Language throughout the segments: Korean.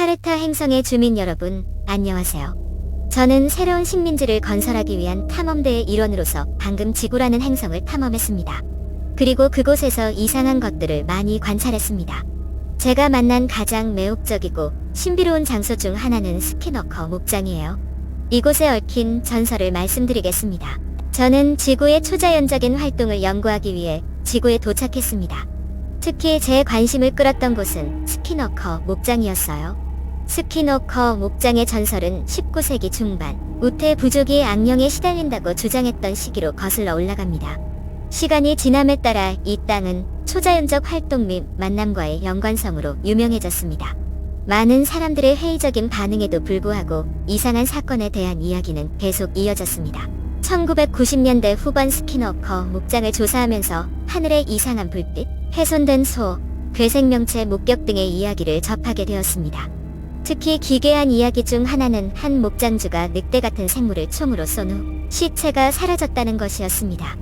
타레타 행성의 주민 여러분, 안녕하세요. 저는 새로운 식민지를 건설하기 위한 탐험대의 일원으로서 방금 지구라는 행성을 탐험했습니다. 그리고 그곳에서 이상한 것들을 많이 관찰했습니다. 제가 만난 가장 매혹적이고 신비로운 장소 중 하나는 스키너커 목장이에요. 이곳에 얽힌 전설을 말씀드리겠습니다. 저는 지구의 초자연적인 활동을 연구하기 위해 지구에 도착했습니다. 특히 제 관심을 끌었던 곳은 스키너커 목장이었어요. 스키너커 목장의 전설은 19세기 중반 우테 부족이 악령에 시달린다고 주장했던 시기로 거슬러 올라갑니다. 시간이 지남에 따라 이 땅은 초자연적 활동 및 만남과의 연관성으로 유명해졌습니다. 많은 사람들의 회의적인 반응에도 불구하고 이상한 사건에 대한 이야기는 계속 이어졌습니다. 1990년대 후반 스키너커 목장을 조사하면서 하늘의 이상한 불빛, 훼손된 소, 괴생명체 목격 등의 이야기를 접하게 되었습니다. 특히 기괴한 이야기 중 하나는 한 목장주가 늑대 같은 생물을 총으로 쏜 후 시체가 사라졌다는 것이었습니다.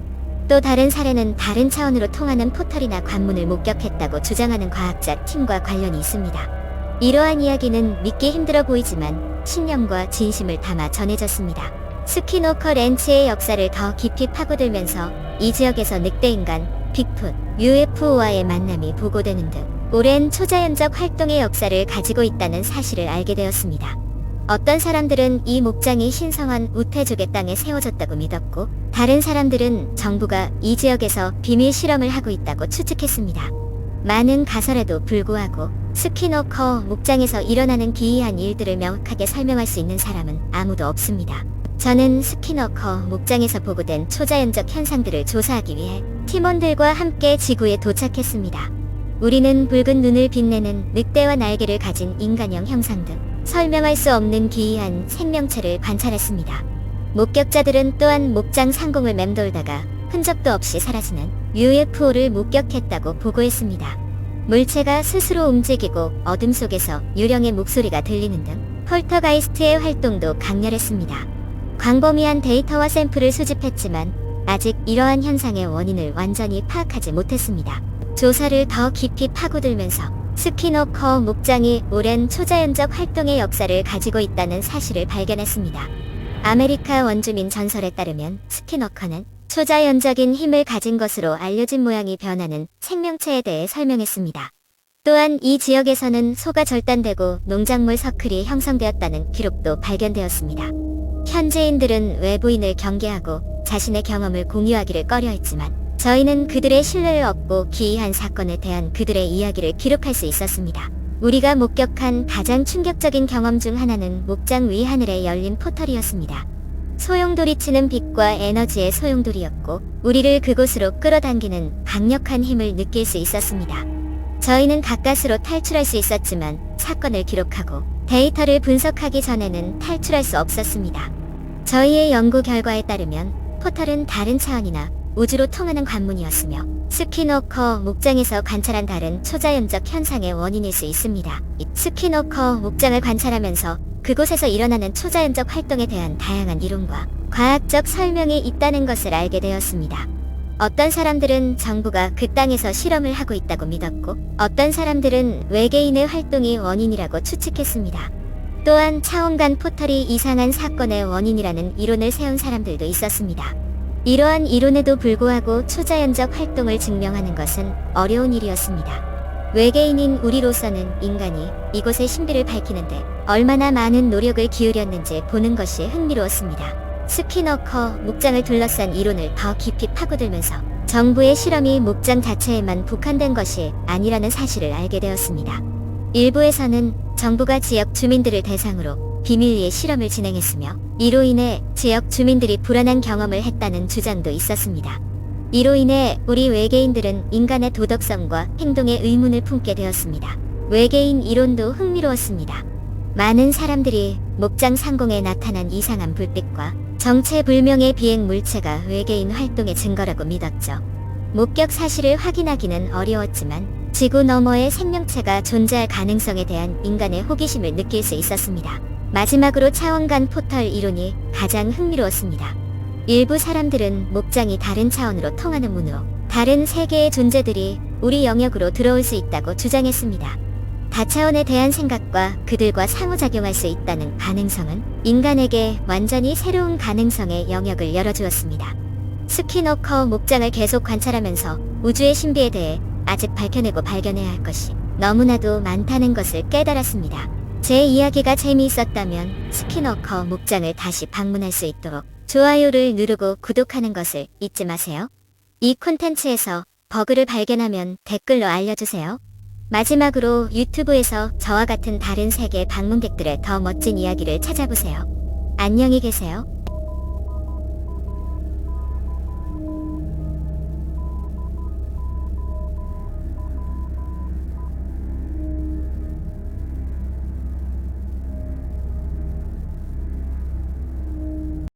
또 다른 사례는 다른 차원으로 통하는 포털이나 관문을 목격했다고 주장하는 과학자 팀과 관련이 있습니다. 이러한 이야기는 믿기 힘들어 보이지만 신념과 진심을 담아 전해졌습니다. 스키너커 렌치의 역사를 더 깊이 파고들면서 이 지역에서 늑대인간, 빅풋, UFO와의 만남이 보고되는 등 오랜 초자연적 활동의 역사를 가지고 있다는 사실을 알게 되었습니다. 어떤 사람들은 이 목장이 신성한 우테족의 땅에 세워졌다고 믿었고, 다른 사람들은 정부가 이 지역에서 비밀 실험을 하고 있다고 추측했습니다. 많은 가설에도 불구하고 스키너커 목장에서 일어나는 기이한 일들을 명확하게 설명할 수 있는 사람은 아무도 없습니다. 저는 스키너커 목장에서 보고된 초자연적 현상들을 조사하기 위해 팀원들과 함께 지구에 도착했습니다. 우리는 붉은 눈을 빛내는 늑대와 날개를 가진 인간형 형상 등 설명할 수 없는 기이한 생명체를 관찰했습니다. 목격자들은 또한 목장 상공을 맴돌다가 흔적도 없이 사라지는 UFO를 목격했다고 보고했습니다. 물체가 스스로 움직이고 어둠 속에서 유령의 목소리가 들리는 등 폴터가이스트의 활동도 강렬했습니다. 광범위한 데이터와 샘플을 수집했지만 아직 이러한 현상의 원인을 완전히 파악하지 못했습니다. 조사를 더 깊이 파고들면서 스키너커 목장이 오랜 초자연적 활동의 역사를 가지고 있다는 사실을 발견했습니다. 아메리카 원주민 전설에 따르면 스키너커는 초자연적인 힘을 가진 것으로 알려진 모양이 변하는 생명체에 대해 설명했습니다. 또한 이 지역에서는 소가 절단되고 농작물 서클이 형성되었다는 기록도 발견되었습니다. 현지인들은 외부인을 경계하고 자신의 경험을 공유하기를 꺼려했지만 저희는 그들의 신뢰를 얻고 기이한 사건에 대한 그들의 이야기를 기록할 수 있었습니다. 우리가 목격한 가장 충격적인 경험 중 하나는 목장 위 하늘에 열린 포털이었습니다. 소용돌이치는 빛과 에너지의 소용돌이였고 우리를 그곳으로 끌어당기는 강력한 힘을 느낄 수 있었습니다. 저희는 가까스로 탈출할 수 있었지만 사건을 기록하고 데이터를 분석하기 전에는 탈출할 수 없었습니다. 저희의 연구 결과에 따르면 포털은 다른 차원이나 우주로 통하는 관문이었으며 스키너커 목장에서 관찰한 다른 초자연적 현상의 원인일 수 있습니다. 스키너커 목장을 관찰하면서 그곳에서 일어나는 초자연적 활동에 대한 다양한 이론과 과학적 설명이 있다는 것을 알게 되었습니다. 어떤 사람들은 정부가 그 땅에서 실험을 하고 있다고 믿었고 어떤 사람들은 외계인의 활동이 원인이라고 추측했습니다. 또한 차원 간 포털이 이상한 사건의 원인이라는 이론을 세운 사람들도 있었습니다. 이러한 이론에도 불구하고 초자연적 활동을 증명하는 것은 어려운 일이었습니다. 외계인인 우리로서는 인간이 이곳의 신비를 밝히는데 얼마나 많은 노력을 기울였는지 보는 것이 흥미로웠습니다. 스키너커 목장을 둘러싼 이론을 더 깊이 파고들면서 정부의 실험이 목장 자체에만 국한된 것이 아니라는 사실을 알게 되었습니다. 일부에서는 정부가 지역 주민들을 대상으로 비밀리에 실험을 진행했으며 이로 인해 지역 주민들이 불안한 경험을 했다는 주장도 있었습니다. 이로 인해 우리 외계인들은 인간의 도덕성과 행동에 의문을 품게 되었습니다. 외계인 이론도 흥미로웠습니다. 많은 사람들이 목장 상공에 나타난 이상한 불빛과 정체불명의 비행 물체가 외계인 활동의 증거라고 믿었죠. 목격 사실을 확인하기는 어려웠지만 지구 너머의 생명체가 존재할 가능성에 대한 인간의 호기심을 느낄 수 있었습니다. 마지막으로 차원 간 포털 이론이 가장 흥미로웠습니다. 일부 사람들은 목장이 다른 차원으로 통하는 문으로 다른 세계의 존재들이 우리 영역으로 들어올 수 있다고 주장했습니다. 다차원에 대한 생각과 그들과 상호작용할 수 있다는 가능성은 인간에게 완전히 새로운 가능성의 영역을 열어주었습니다. 스키너커 목장을 계속 관찰하면서 우주의 신비에 대해 아직 밝혀내고 발견해야 할 것이 너무나도 많다는 것을 깨달았습니다. 제 이야기가 재미있었다면 스키너커 목장을 다시 방문할 수 있도록 좋아요를 누르고 구독하는 것을 잊지 마세요. 이 콘텐츠에서 버그를 발견하면 댓글로 알려주세요. 마지막으로 유튜브에서 저와 같은 다른 세계 방문객들의 더 멋진 이야기를 찾아보세요. 안녕히 계세요.